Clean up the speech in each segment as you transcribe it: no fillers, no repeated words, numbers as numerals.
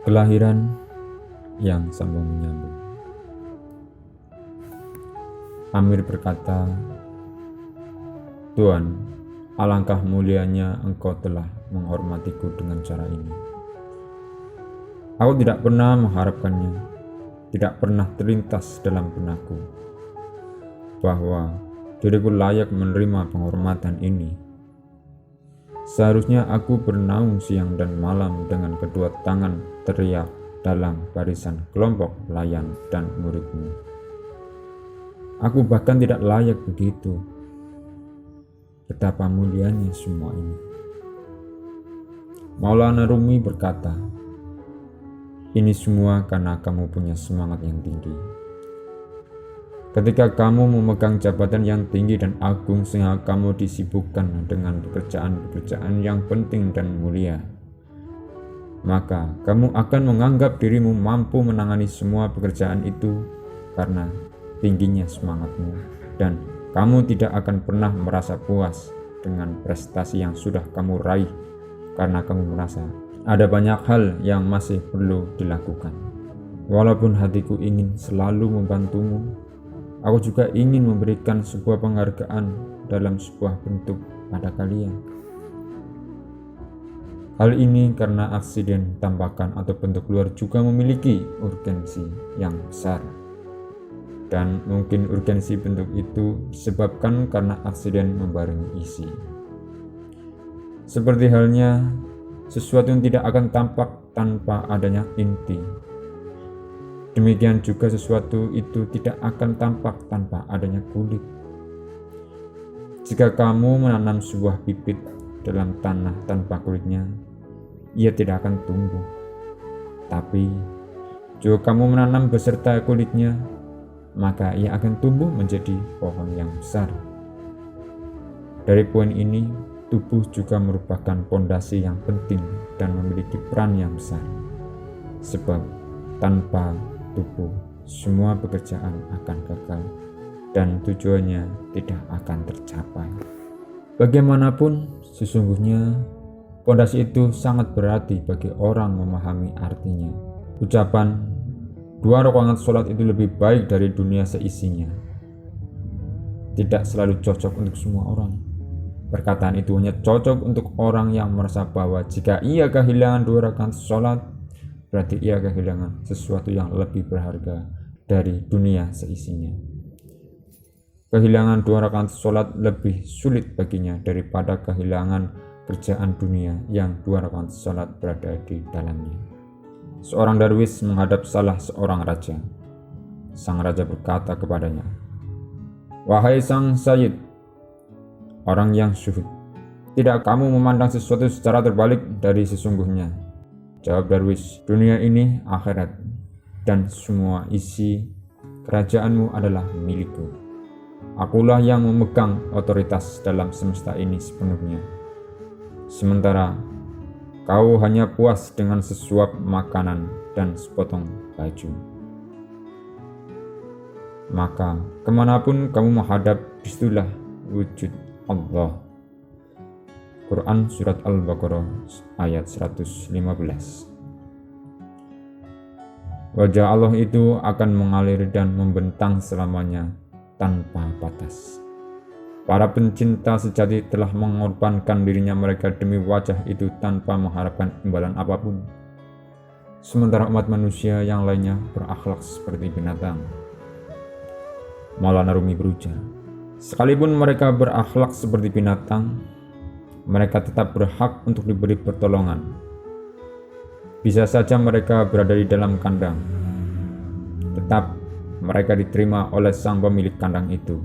Kelahiran yang sambung menyambung. Amir berkata, "Tuhan, alangkah mulianya Engkau telah menghormatiku dengan cara ini. Aku tidak pernah mengharapkannya, tidak pernah terlintas dalam benakku bahwa diriku layak menerima penghormatan ini. Seharusnya aku bernaung siang dan malam dengan kedua tangan teriak dalam barisan kelompok pelayan dan muridmu. Aku bahkan tidak layak begitu. Betapa mulianya semua ini." Maulana Rumi berkata, "Ini semua karena kamu punya semangat yang tinggi. Ketika kamu memegang jabatan yang tinggi dan agung sehingga kamu disibukkan dengan pekerjaan-pekerjaan yang penting dan mulia, maka kamu akan menganggap dirimu mampu menangani semua pekerjaan itu karena tingginya semangatmu, dan kamu tidak akan pernah merasa puas dengan prestasi yang sudah kamu raih karena kamu merasa ada banyak hal yang masih perlu dilakukan. Walaupun hatiku ingin selalu membantumu, aku juga ingin memberikan sebuah penghargaan dalam sebuah bentuk pada kalian. Hal ini karena aksiden tampakan atau bentuk luar juga memiliki urgensi yang besar. Dan mungkin urgensi bentuk itu disebabkan karena aksiden membarengi isi. Seperti halnya sesuatu yang tidak akan tampak tanpa adanya inti. Demikian juga sesuatu itu tidak akan tampak tanpa adanya kulit. Jika kamu menanam sebuah bibit dalam tanah tanpa kulitnya, ia tidak akan tumbuh. Tapi jika kamu menanam beserta kulitnya, maka ia akan tumbuh menjadi pohon yang besar. Dari poin ini, tubuh juga merupakan pondasi yang penting dan memiliki peran yang besar. Sebab tanpa tubuh, semua pekerjaan akan gagal dan tujuannya tidak akan tercapai. Bagaimanapun, sesungguhnya pondasi itu sangat berarti bagi orang memahami artinya. Ucapan 2 rakaat sholat itu lebih baik dari dunia seisinya tidak selalu cocok untuk semua orang. Perkataan itu hanya cocok untuk orang yang merasa bahwa jika ia kehilangan 2 rakaat sholat, berarti ia kehilangan sesuatu yang lebih berharga dari dunia seisinya. Kehilangan 2 rakaat sholat lebih sulit baginya daripada kehilangan kerjaan dunia yang 2 rakaat sholat berada di dalamnya. Seorang darwis menghadap salah seorang raja. Sang raja berkata kepadanya, "Wahai sang sayyid, orang yang syuhud, tidak kamu memandang sesuatu secara terbalik dari sesungguhnya?" Jawab darwis, "Dunia ini akhirat, dan semua isi kerajaanmu adalah milikku. Akulah yang memegang otoritas dalam semesta ini sepenuhnya. Sementara kau hanya puas dengan sesuap makanan dan sepotong baju. Maka kemanapun kamu menghadap, disitulah wujud Allah." Quran Surat Al-Baqarah ayat 115. Wajah Allah itu akan mengalir dan membentang selamanya tanpa batas. Para pencinta sejati telah mengorbankan dirinya mereka demi wajah itu tanpa mengharapkan imbalan apapun. Sementara umat manusia yang lainnya berakhlak seperti binatang. Maulana Rumi berujar, "Sekalipun mereka berakhlak seperti binatang, mereka tetap berhak untuk diberi pertolongan. Bisa saja mereka berada di dalam kandang, tetap mereka diterima oleh sang pemilik kandang itu.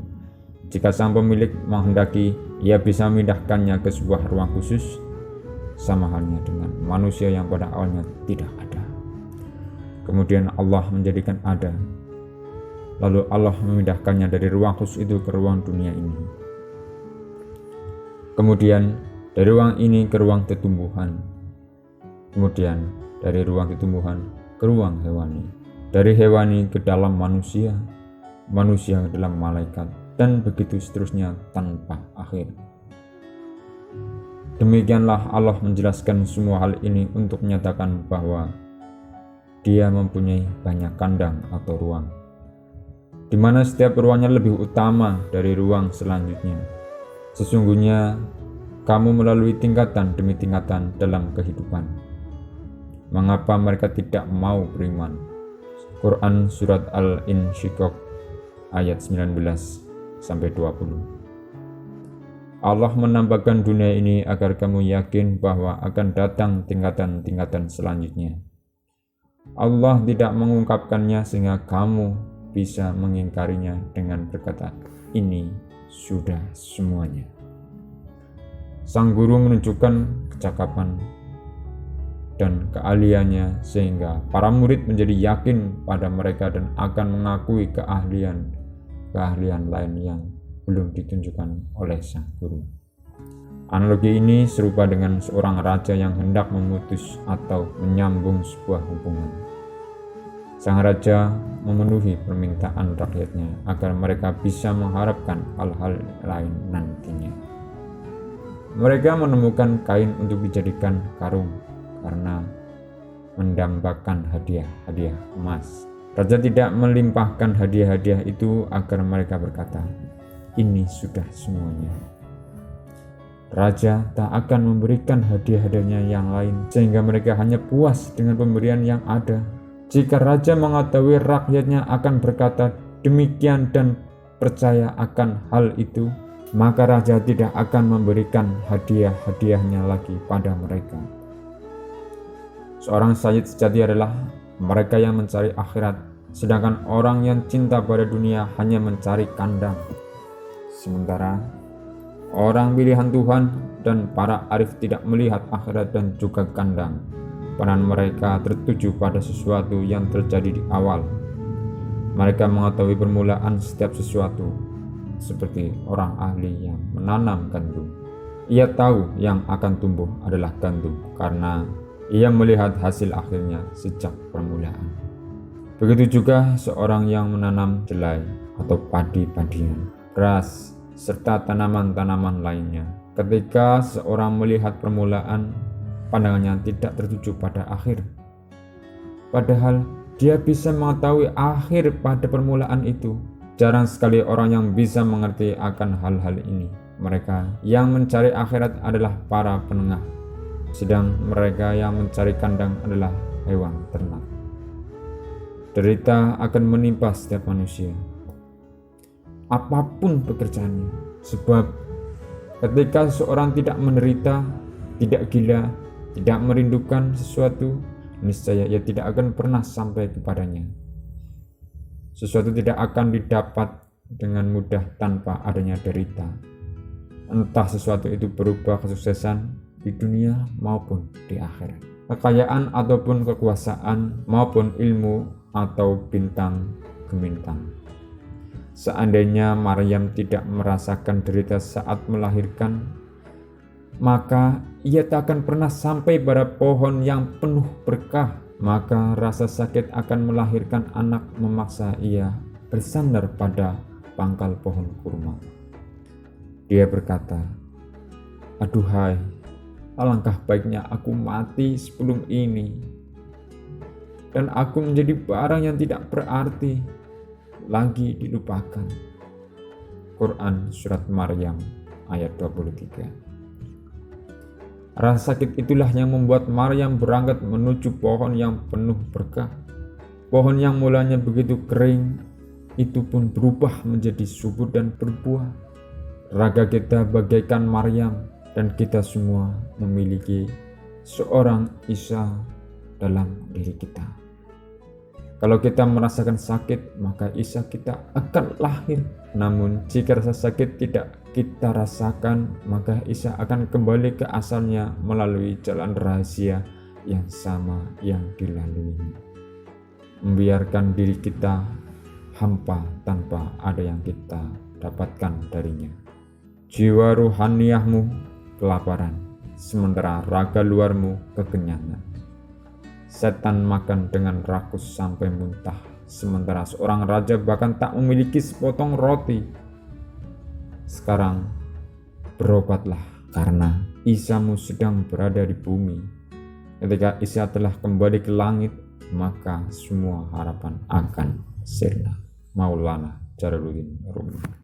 Jika sang pemilik menghendaki, ia bisa memindahkannya ke sebuah ruang khusus, sama halnya dengan manusia yang pada awalnya tidak ada. Kemudian Allah menjadikan ada, lalu Allah memindahkannya dari ruang khusus itu ke ruang dunia ini. Kemudian dari ruang ini ke ruang tumbuhan, kemudian dari ruang tumbuhan ke ruang hewani, dari hewani ke dalam manusia, manusia ke dalam malaikat, dan begitu seterusnya tanpa akhir. Demikianlah Allah menjelaskan semua hal ini untuk menyatakan bahwa dia mempunyai banyak kandang atau ruang, di mana setiap ruangnya lebih utama dari ruang selanjutnya. Sesungguhnya kamu melalui tingkatan demi tingkatan dalam kehidupan. Mengapa mereka tidak mau beriman? Quran Surat Al-Insyiqaq ayat 19-20. Allah menambahkan dunia ini agar kamu yakin bahwa akan datang tingkatan-tingkatan selanjutnya. Allah tidak mengungkapkannya sehingga kamu bisa mengingkarinya dengan berkata, ini sudah semuanya. Sang guru menunjukkan kecakapan dan keahliannya sehingga para murid menjadi yakin pada mereka dan akan mengakui keahlian lain yang belum ditunjukkan oleh sang guru. Analogi ini serupa dengan seorang raja yang hendak memutus atau menyambung sebuah hubungan. Sang raja memenuhi permintaan rakyatnya agar mereka bisa mengharapkan hal-hal lain nantinya. Mereka menemukan kain untuk dijadikan karung karena mendambakan hadiah-hadiah emas. Raja tidak melimpahkan hadiah-hadiah itu agar mereka berkata, ini sudah semuanya. Raja tak akan memberikan hadiah-hadiahnya yang lain sehingga mereka hanya puas dengan pemberian yang ada. Jika raja mengetahui rakyatnya akan berkata demikian dan percaya akan hal itu, maka raja tidak akan memberikan hadiah-hadiahnya lagi pada mereka. Seorang sayyid sejati adalah mereka yang mencari akhirat, sedangkan orang yang cinta pada dunia hanya mencari kandang. Sementara orang pilihan Tuhan dan para arif tidak melihat akhirat dan juga kandang. Pandangan mereka tertuju pada sesuatu yang terjadi di awal. Mereka mengetahui permulaan setiap sesuatu, seperti orang ahli yang menanam gandum. Ia tahu yang akan tumbuh adalah gandum karena ia melihat hasil akhirnya sejak permulaan. Begitu juga seorang yang menanam jelai atau padi-padian, beras, serta tanaman-tanaman lainnya. Ketika seorang melihat permulaan, pandangannya tidak tertuju pada akhir. Padahal dia bisa mengetahui akhir pada permulaan itu. Jarang sekali orang yang bisa mengerti akan hal-hal ini. Mereka yang mencari akhirat adalah para penengah, sedang mereka yang mencari kandang adalah hewan ternak. Derita akan menimpa setiap manusia, apapun pekerjaannya, sebab ketika seorang tidak menderita, tidak gila, tidak merindukan sesuatu, niscaya ia tidak akan pernah sampai kepadanya. Sesuatu tidak akan didapat dengan mudah tanpa adanya derita. Entah sesuatu itu berupa kesuksesan di dunia maupun di akhirat, kekayaan ataupun kekuasaan, maupun ilmu atau bintang gemintang. Seandainya Maryam tidak merasakan derita saat melahirkan, maka ia tak akan pernah sampai pada pohon yang penuh berkah. Maka rasa sakit akan melahirkan anak memaksa ia bersandar pada pangkal pohon kurma. Dia berkata, aduhai, alangkah baiknya aku mati sebelum ini, dan aku menjadi barang yang tidak berarti lagi dilupakan. Quran Surat Maryam ayat 23. Rasa sakit itulah yang membuat Maryam berangkat menuju pohon yang penuh berkah. Pohon yang mulanya begitu kering, itu pun berubah menjadi subur dan berbuah. Raga kita bagaikan Maryam, dan kita semua memiliki seorang Isa dalam diri kita. Kalau kita merasakan sakit, maka Isa kita akan lahir. Namun jika rasa sakit tidak kita rasakan, maka Isa akan kembali ke asalnya melalui jalan rahasia yang sama yang dilalui. Membiarkan diri kita hampa tanpa ada yang kita dapatkan darinya. Jiwa ruhaniyahmu kelaparan, sementara raga luarmu kekenyangan. Setan makan dengan rakus sampai muntah, sementara seorang raja bahkan tak memiliki sepotong roti. Sekarang berobatlah, karena Isamu sedang berada di bumi. Ketika Isa telah kembali ke langit, maka semua harapan akan sirna. Maulana Jalaluddin Rumi.